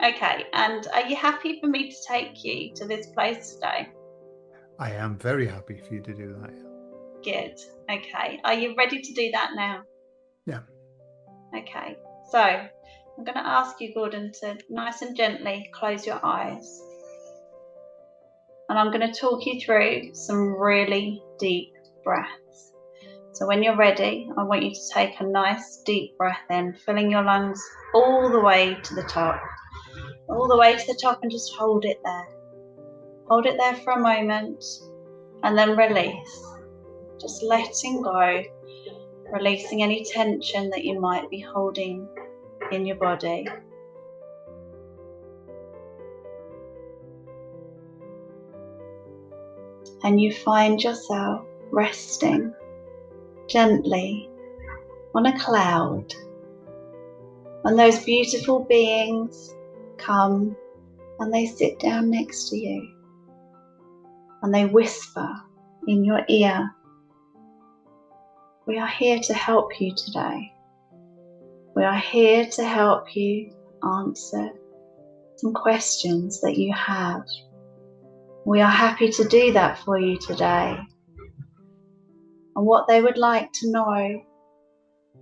Okay, and are you happy for me to take you to this place today? I am very happy for you to do that. Good. Okay, are you ready to do that now? Yeah. Okay, so I'm going to ask you, Gordon, to nice and gently close your eyes. And I'm going to talk you through some really deep breaths. So when you're ready, I want you to take a nice deep breath in, filling your lungs all the way to the top. All the way to the top, and just hold it there. Hold it there for a moment and then release. Just letting go, releasing any tension that you might be holding in your body. And you find yourself resting gently on a cloud. And those beautiful beings come and they sit down next to you. And they whisper in your ear, "We are here to help you today. We are here to help you answer some questions that you have. We are happy to do that for you today." And what they would like to know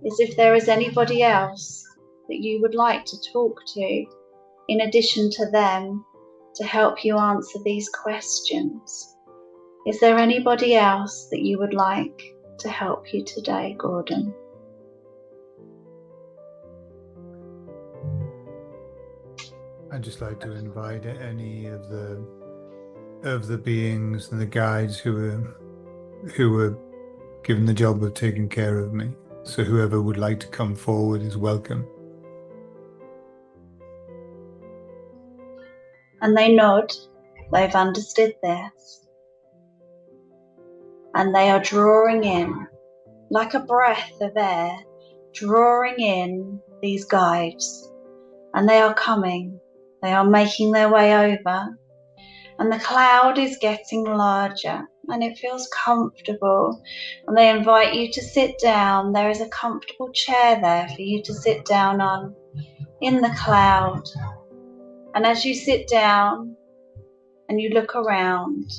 is if there is anybody else that you would like to talk to in addition to them to help you answer these questions. Is there anybody else that you would like to help you today, Gordon? I'd just like to invite any of the beings and the guides who were given the job of taking care of me. So whoever would like to come forward is welcome. And they nod. They've understood this. And they are drawing in, like a breath of air, drawing in these guides. And they are coming. They are making their way over. And the cloud is getting larger and it feels comfortable. And they invite you to sit down. There is a comfortable chair there for you to sit down on in the cloud. And as you sit down and you look around,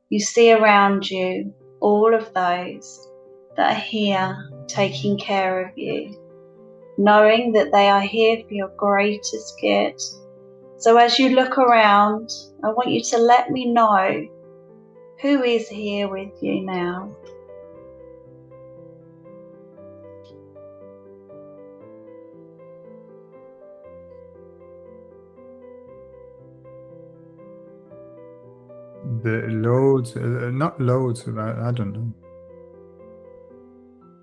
you see around you all of those that are here taking care of you, knowing that they are here for your greatest good. So as you look around, I want you to let me know who is here with you now. The loads, not loads, I don't know,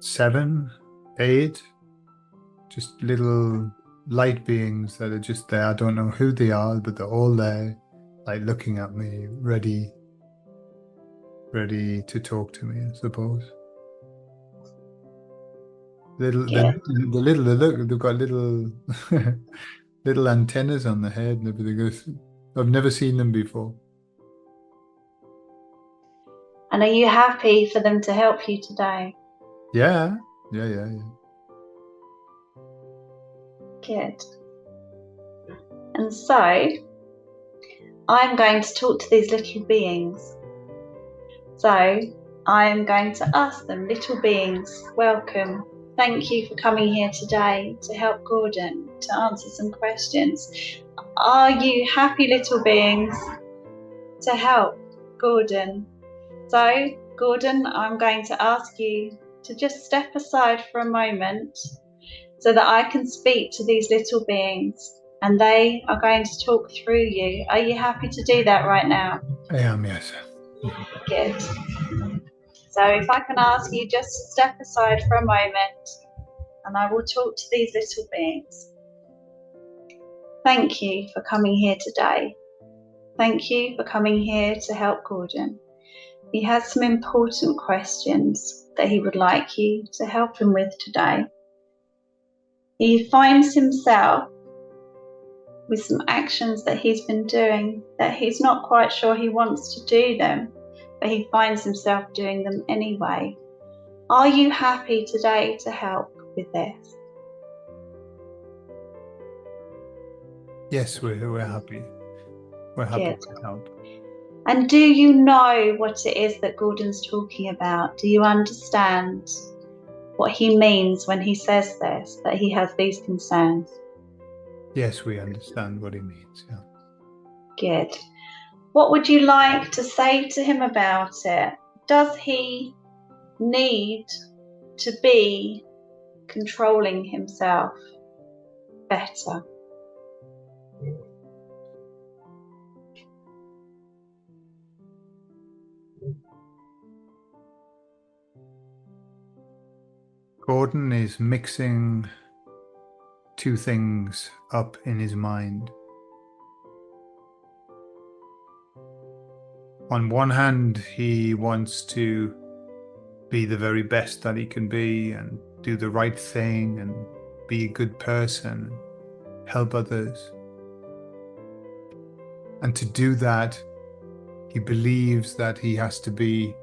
7, 8, just little light beings that are just there. I don't know who they are, but they're all there, like looking at me, ready to talk to me, I suppose. They've got little little antennas on the head and everything. I've never seen them before. And are you happy for them to help you today? Yeah. Good. And so I'm going to talk to these little beings. So I'm going to ask them, little beings, welcome. Thank you for coming here today to help Gordon to answer some questions. Are you happy, little beings, to help Gordon? So, Gordon, I'm going to ask you to just step aside for a moment so that I can speak to these little beings and they are going to talk through you. Are you happy to do that right now? I am, yes. Good. So if I can ask you just to step aside for a moment and I will talk to these little beings. Thank you for coming here today. Thank you for coming here to help Gordon. He has some important questions that he would like you to help him with today. He finds himself with some actions that he's been doing that he's not quite sure he wants to do them, but he finds himself doing them anyway. Are you happy today to help with this? Yes, we're happy. We're happy Good. to help. And do you know what it is that Gordon's talking about? Do you understand what he means when he says this, that he has these concerns? Yes, we understand what he means. Yeah. Good. What would you like to say to him about it? Does he need to be controlling himself better? Gordon is mixing two things up in his mind. On one hand, he wants to be the very best that he can be and do the right thing and be a good person, help others. And to do that, he believes that he has to be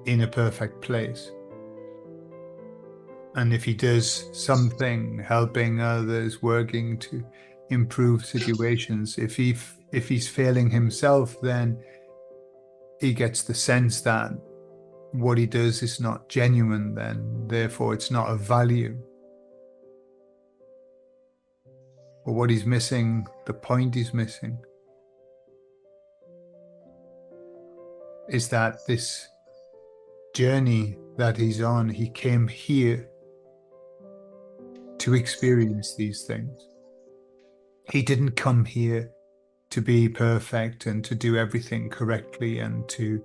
in a perfect place. And if he does something, helping others, working to improve situations, if he's failing himself, then he gets the sense that what he does is not genuine, then therefore it's not of value. But what he's missing, the point he's missing, is that this journey that he's on, he came here to experience these things. He didn't come here to be perfect and to do everything correctly and to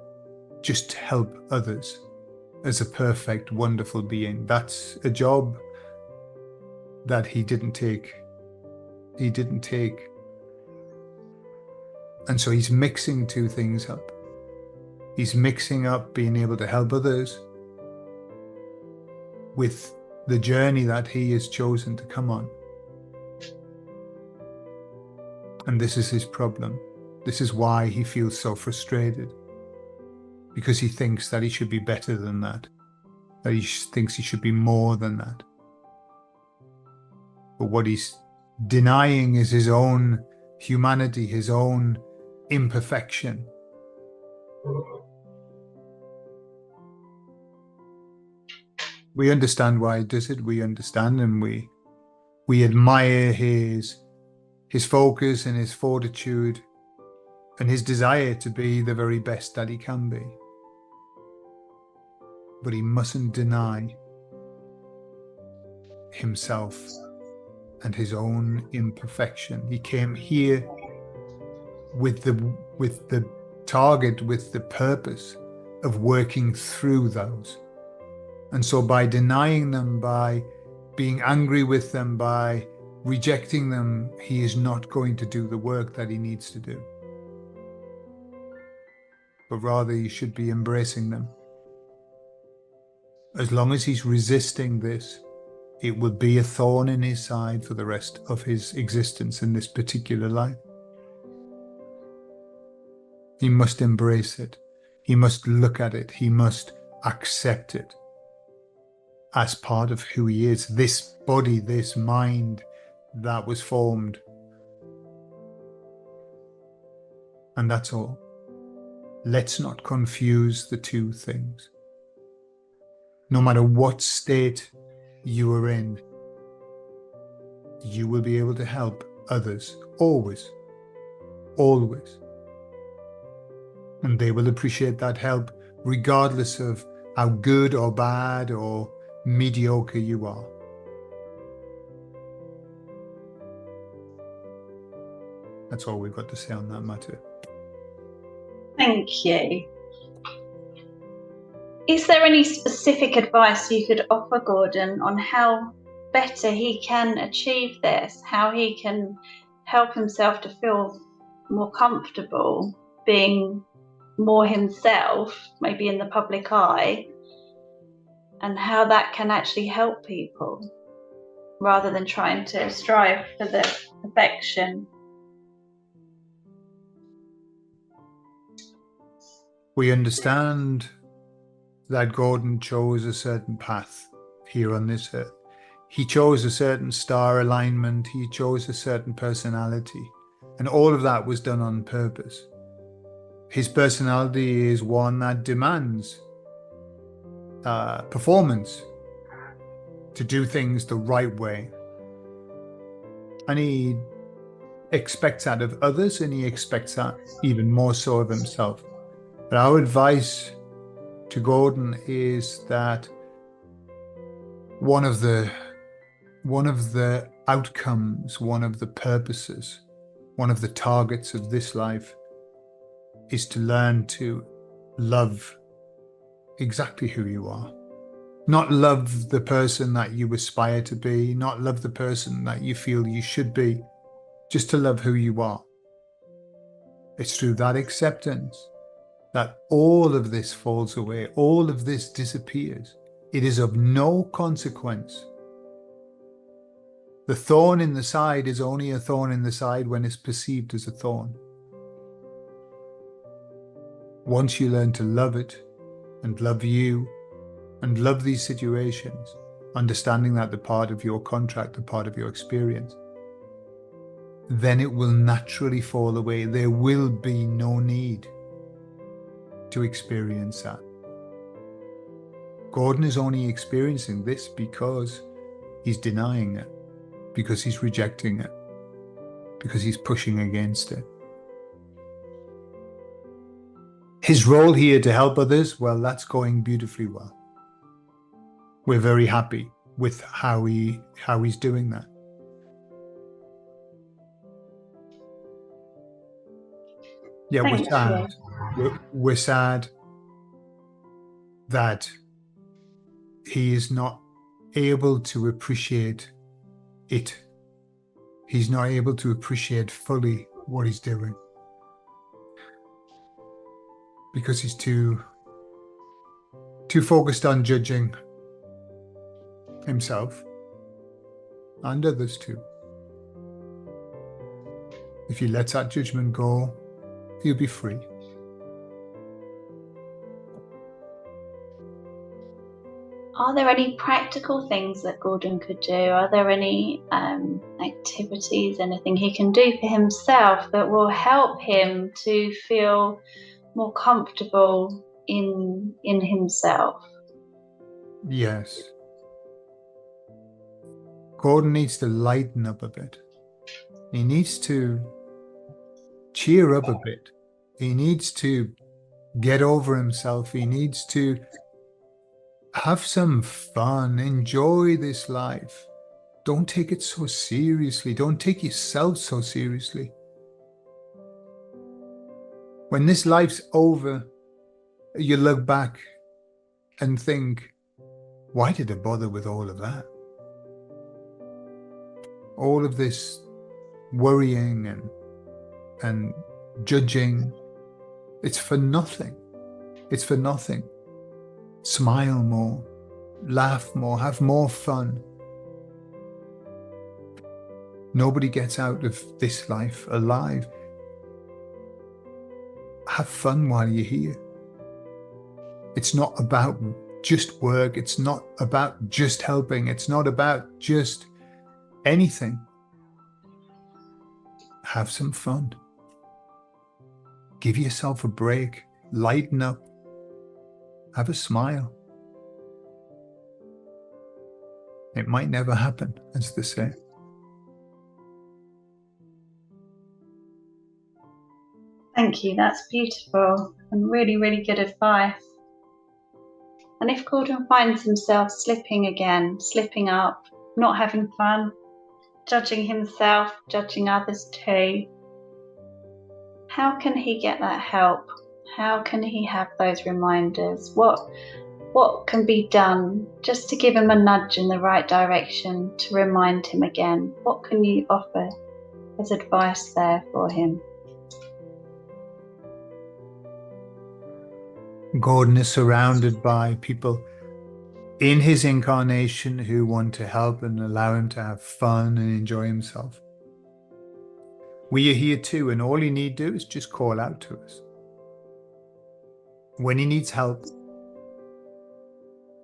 just help others as a perfect, wonderful being. That's a job that he didn't take. He didn't take. And so he's mixing two things up. He's mixing up being able to help others with the journey that he has chosen to come on. And this is his problem. This is why he feels so frustrated. Because he thinks that he should be better than that. That he thinks he should be more than that. But what he's denying is his own humanity, his own imperfection. We understand why he does it. We understand, and we admire his focus and his fortitude and his desire to be the very best that he can be. But he mustn't deny himself and his own imperfection. He came here with the target, with the purpose of working through those. And so by denying them, by being angry with them, by rejecting them, he is not going to do the work that he needs to do. But rather he should be embracing them. As long as he's resisting this, it will be a thorn in his side for the rest of his existence in this particular life. He must embrace it. He must look at it. He must accept it as part of who he is. This body, this mind that was formed. And that's all. Let's not confuse the two things. No matter what state you are in, you will be able to help others, always, always. And they will appreciate that help regardless of how good or bad or mediocre you are. That's all we've got to say on that matter. Thank you. Is there any specific advice you could offer Gordon on how better he can achieve this, how he can help himself to feel more comfortable being more himself, maybe in the public eye, and how that can actually help people rather than trying to strive for the perfection? We understand that Gordon chose a certain path here on this earth. He chose a certain star alignment, he chose a certain personality, and all of that was done on purpose. His personality is one that demands performance, to do things the right way. And he expects that of others, and he expects that even more so of himself. But our advice to Gordon is that one of the outcomes, one of the purposes, one of the targets of this life is to learn to love exactly who you are. Not love the person that you aspire to be, not love the person that you feel you should be, just to love who you are. It's through that acceptance that all of this falls away, all of this disappears. It is of no consequence. The thorn in the side is only a thorn in the side when it's perceived as a thorn. Once you learn to love it and love you and love these situations, understanding that they're part of your contract, they're part of your experience, then it will naturally fall away. There will be no need to experience that. Gordon is only experiencing this because he's denying it, because he's rejecting it, because he's pushing against it. His role here to help others, well, that's going beautifully well. We're very happy with how he's doing that. Yeah, we're sad. We're sad that he is not able to appreciate it. He's not able to appreciate fully what he's doing because he's too focused on judging himself and others too. If he lets that judgment go, he'll be free. Are there any practical things that Gordon could do? Are there any activities, anything he can do for himself that will help him to feel more comfortable in himself? Yes. Gordon needs to lighten up a bit. He needs to cheer up a bit. He needs to get over himself. He needs to have some fun. Enjoy this life. Don't take it so seriously. Don't take yourself so seriously. When this life's over, you look back and think, why did I bother with all of that? All of this worrying and judging, it's for nothing. It's for nothing. Smile more, laugh more, have more fun. Nobody gets out of this life alive. Have fun while you're here. It's not about just work. It's not about just helping. It's not about just anything. Have some fun. Give yourself a break. Lighten up. Have a smile. It might never happen, as they say. Thank you. That's beautiful and really, really good advice. And if Gordon finds himself slipping again, slipping up, not having fun, judging himself, judging others too, how can he get that help? How can he have those reminders? What can be done just to give him a nudge in the right direction to remind him again? What can you offer as advice there for him? Gordon is surrounded by people in his incarnation who want to help and allow him to have fun and enjoy himself. We are here too, and all you need to do is just call out to us. When he needs help,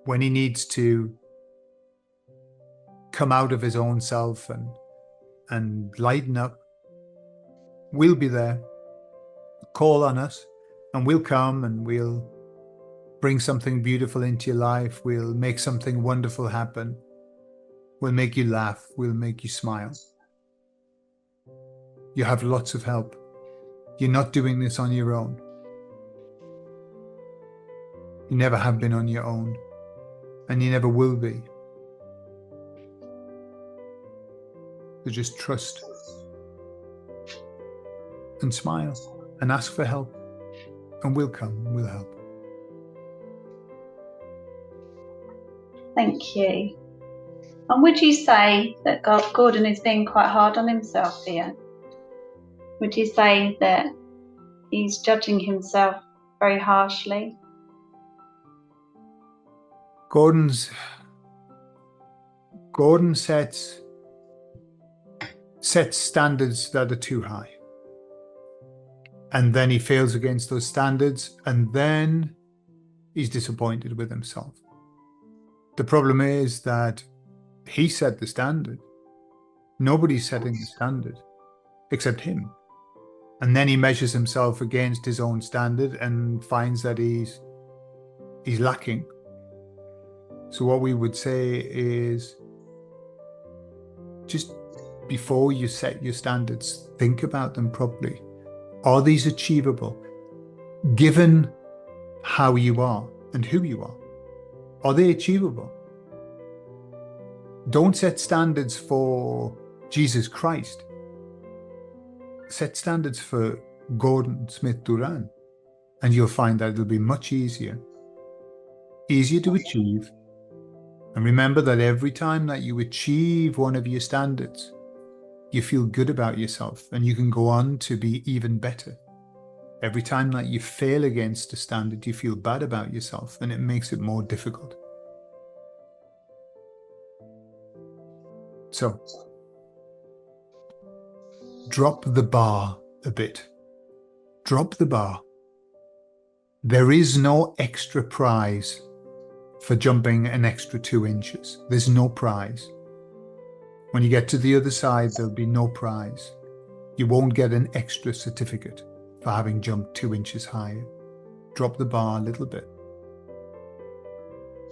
when he needs to come out of his own self and lighten up, we'll be there. Call on us and we'll come and we'll bring something beautiful into your life. We'll make something wonderful happen. We'll make you laugh. We'll make you smile. You have lots of help. You're not doing this on your own. You never have been on your own, and you never will be. So just trust and smile and ask for help, and we'll come and we'll help. Thank you. And would you say that Gordon is being quite hard on himself here? Would you say that he's judging himself very harshly? Gordon sets standards that are too high. And then he fails against those standards, and then he's disappointed with himself. The problem is that he set the standard. Nobody's setting the standard except him. And then he measures himself against his own standard and finds that he's lacking. So what we would say is, just before you set your standards, think about them properly. Are these achievable? Given how you are and who you are they achievable? Don't set standards for Jesus Christ. Set standards for Gordon Smith-Durán, and you'll find that it'll be much easier to achieve. And remember that every time that you achieve one of your standards, you feel good about yourself and you can go on to be even better. Every time that you fail against a standard, you feel bad about yourself and it makes it more difficult. So, drop the bar a bit. Drop the bar. There is no extra prize for jumping an extra 2 inches. There's no prize. When you get to the other side, there'll be no prize. You won't get an extra certificate for having jumped 2 inches higher. Drop the bar a little bit.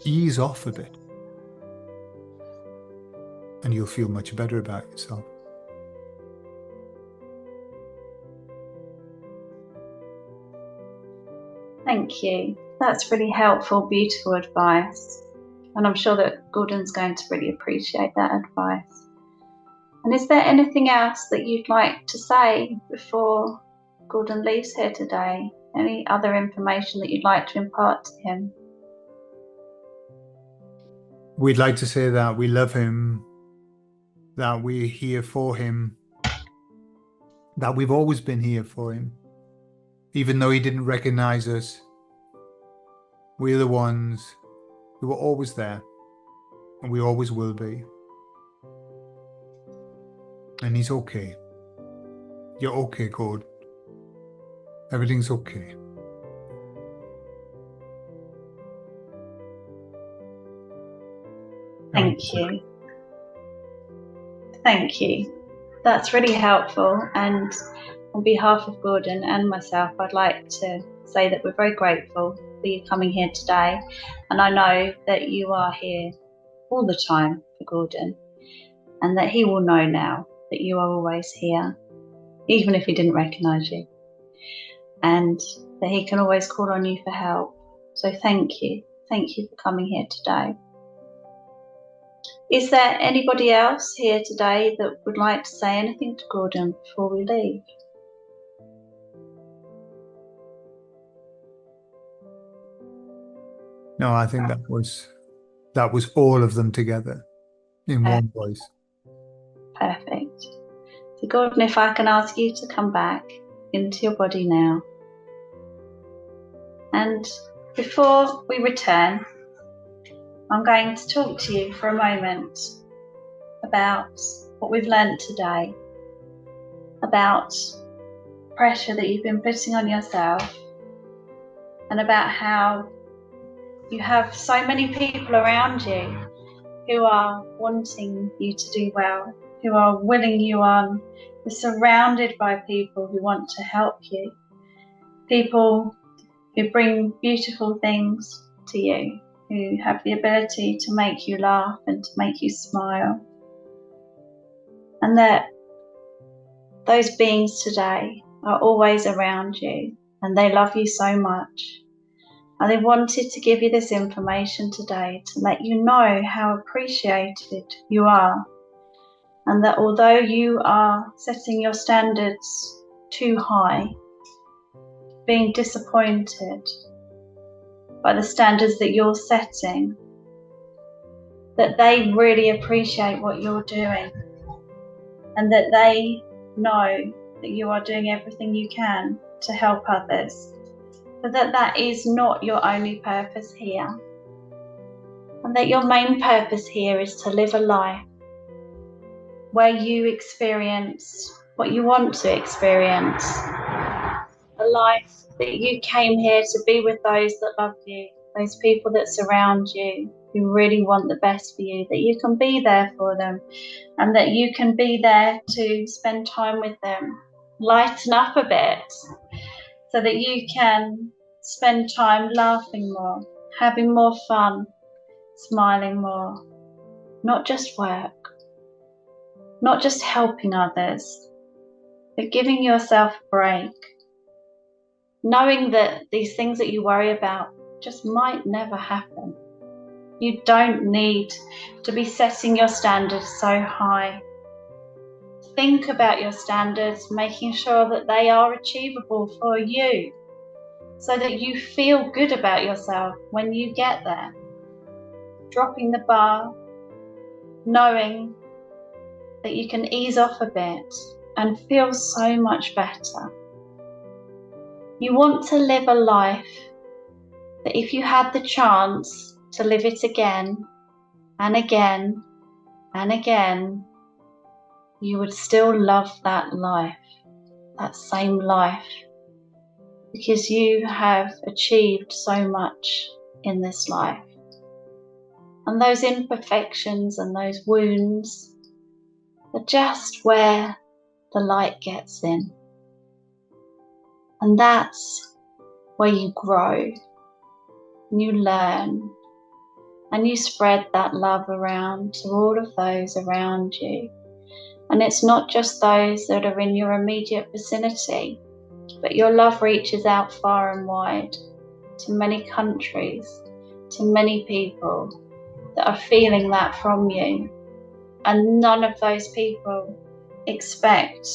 Ease off a bit. And you'll feel much better about yourself. Thank you. That's really helpful, beautiful advice. And I'm sure that Gordon's going to really appreciate that advice. And is there anything else that you'd like to say before Gordon leaves here today? Any other information that you'd like to impart to him? We'd like to say that we love him, that we're here for him, that we've always been here for him. Even though he didn't recognize us, we're the ones who were always there, and we always will be. And he's okay. You're okay, Gordon. Everything's okay. Thank you. Thank you. That's really helpful. And on behalf of Gordon and myself, I'd like to say that we're very grateful for you coming here today. And I know that you are here all the time for Gordon, and that he will know now that you are always here, even if he didn't recognise you, and that he can always call on you for help. So thank you. Thank you for coming here today. Is there anybody else here today that would like to say anything to Gordon before we leave? No, I think that was all of them together in one voice. Perfect. So Gordon, if I can ask you to come back into your body now. And before we return, I'm going to talk to you for a moment about what we've learnt today, about pressure that you've been putting on yourself, and about how you have so many people around you who are wanting you to do well, who are willing you on. You're surrounded by people who want to help you, people who bring beautiful things to you, who have the ability to make you laugh and to make you smile. And that those beings today are always around you, and they love you so much. And they wanted to give you this information today to let you know how appreciated you are, and that although you are setting your standards too high, being disappointed by the standards that you're setting, that they really appreciate what you're doing, and that they know that you are doing everything you can to help others, but that is not your only purpose here, and that your main purpose here is to live a life where you experience what you want to experience, a life that you came here to be with those that love you, those people that surround you, who really want the best for you, that you can be there for them, and that you can be there to spend time with them, lighten up a bit, so that you can spend time laughing more, having more fun, smiling more, not just work, not just helping others, but giving yourself a break, knowing that these things that you worry about just might never happen. You don't need to be setting your standards so high. Think about your standards, making sure that they are achievable for you, so that you feel good about yourself when you get there. Dropping the bar, knowing that you can ease off a bit and feel so much better. You want to live a life that if you had the chance to live it again and again and again, you would still love that life, that same life, because you have achieved so much in this life. And those imperfections and those wounds are just where the light gets in. And that's where you grow, and you learn, and you spread that love around to all of those around you. And it's not just those that are in your immediate vicinity, but your love reaches out far and wide to many countries, to many people that are feeling that from you. And none of those people expect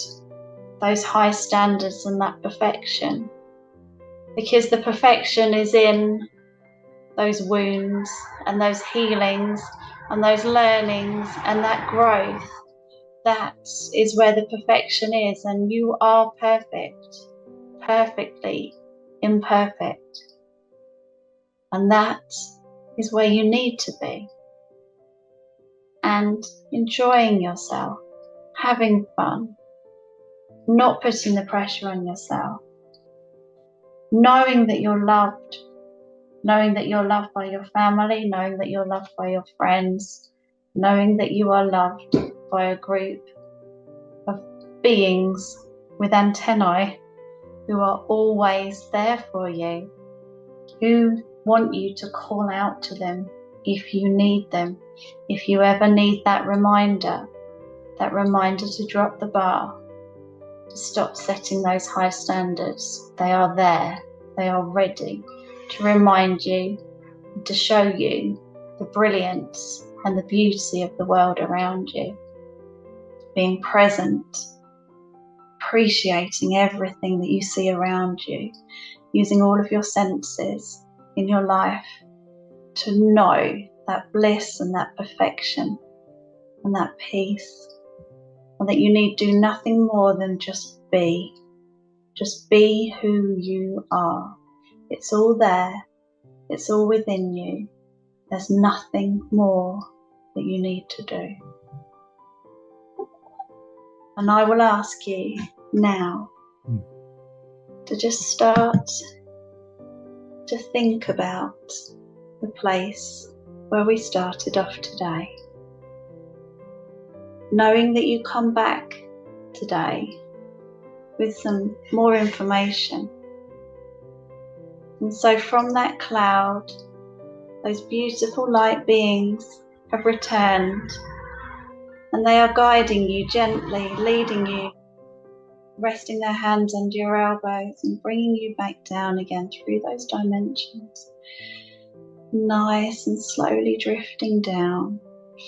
those high standards and that perfection, because the perfection is in those wounds and those healings and those learnings and that growth. That is where the perfection is, and you are perfect, perfectly imperfect. And that is where you need to be. And enjoying yourself, having fun, not putting the pressure on yourself, knowing that you're loved, knowing that you're loved by your family, knowing that you're loved by your friends, knowing that you are loved by a group of beings with antennae who are always there for you, who want you to call out to them if you need them, if you ever need that reminder to drop the bar, to stop setting those high standards. They are there, they are ready to remind you, to show you the brilliance and the beauty of the world around you. Being present, appreciating everything that you see around you, using all of your senses in your life to know that bliss and that perfection and that peace, and that you need do nothing more than just be who you are. It's all there, it's all within you. There's nothing more that you need to do. And I will ask you now to just start to think about the place where we started off today. Knowing that you come back today with some more information. And so from that cloud, those beautiful light beings have returned, and they are guiding you gently, leading you, resting their hands under your elbows and bringing you back down again through those dimensions. Nice and slowly drifting down,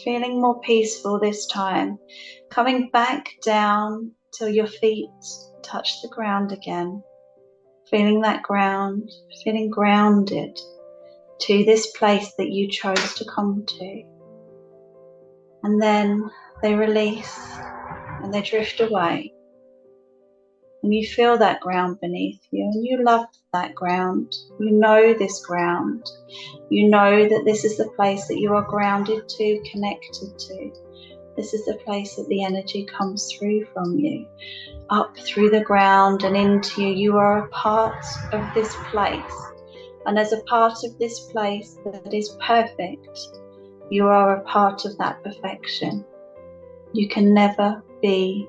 feeling more peaceful this time, coming back down till your feet touch the ground again, feeling that ground, feeling grounded to this place that you chose to come to. And then they release and they drift away. And you feel that ground beneath you, and you love that ground. You know this ground. You know that this is the place that you are grounded to, connected to. This is the place that the energy comes through from you, up through the ground and into you. You are a part of this place. And as a part of this place that is perfect, you are a part of that perfection. You can never be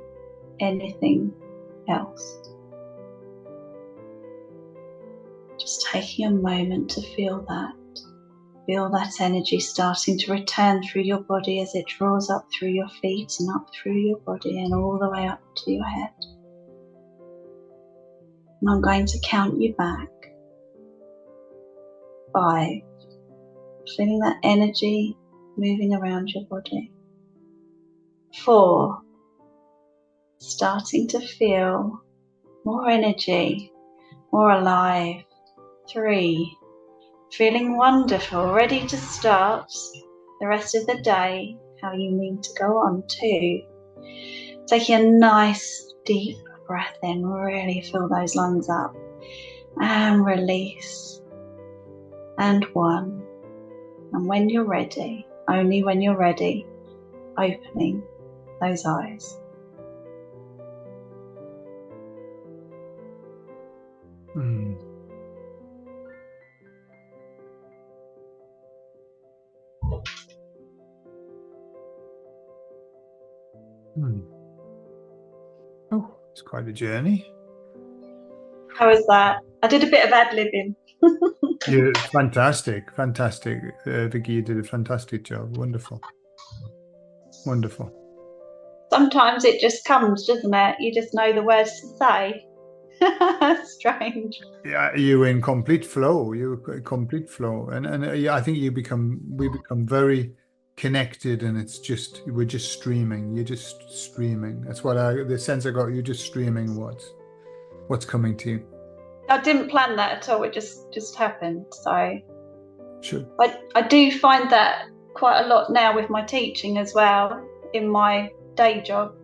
anything else. Just taking a moment to feel that energy starting to return through your body as it draws up through your feet and up through your body and all the way up to your head. And I'm going to count you back. 5, feeling that energy moving around your body. 4, starting to feel more energy, more alive. 3, feeling wonderful, ready to start the rest of the day how you need to go on. 2, taking a nice deep breath in, really fill those lungs up, and release. And 1, and when you're ready, only when you're ready, opening those eyes. Oh, it's quite a journey. How was that? I did a bit of ad-libbing. Yeah, fantastic. Vicky, you did a fantastic job. Wonderful. Sometimes it just comes, doesn't it? You just know the words to say. Strange. Yeah, you were in complete flow. And yeah, I think we become very connected, and we're just streaming. You're just streaming. That's what the sense I got. You're just streaming what's coming to you. I didn't plan that at all. It just happened. So sure. I do find that quite a lot now with my teaching as well, in my day job,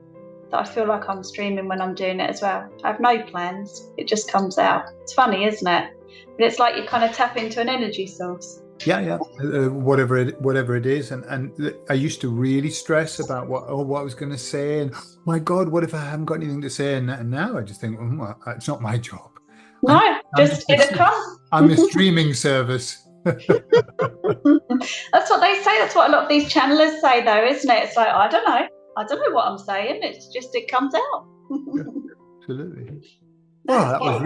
that I feel like I'm streaming when I'm doing it as well. I have no plans. It just comes out. It's funny, isn't it? But it's like you kind of tap into an energy source. Yeah. Whatever it is, and I used to really stress about what I was going to say, and oh my God, what if I haven't got anything to say? And now I just think, it's not my job. No, it'll come. I'm a streaming service. That's what they say. That's what a lot of these channelers say, though, isn't it? It's like, I don't know what I'm saying. It's just, it comes out. Yeah, absolutely. Well, that was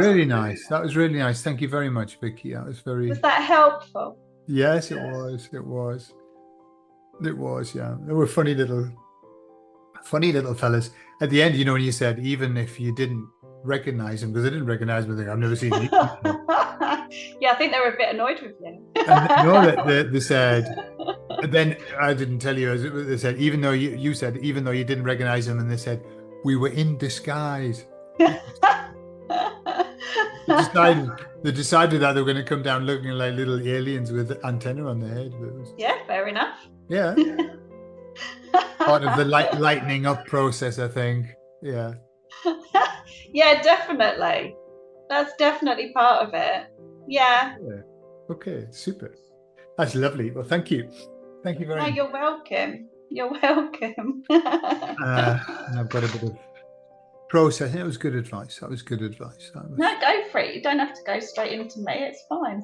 really nice. Thank you very much, Vicky. Was that helpful? Yes, it was. Yeah. They were funny little fellas. At the end, when you said, even if you didn't recognize them, because I didn't recognize them, I've never seen them. Yeah, I think they were a bit annoyed with you. And they said, then I didn't tell you, they said, even though you said, even though you didn't recognize them, and they said, we were in disguise. They decided that they were going to come down looking like little aliens with antenna on their head. Yeah, fair enough. Yeah. Part of the lightening up process, I think. Yeah. Yeah, definitely. That's definitely part of it. Yeah. Okay, super. That's lovely. Well, thank you. Thank you very much. You're welcome. You're welcome. And I've got a bit of processing. That was good advice. No, go for it. You don't have to go straight into me. It's fine.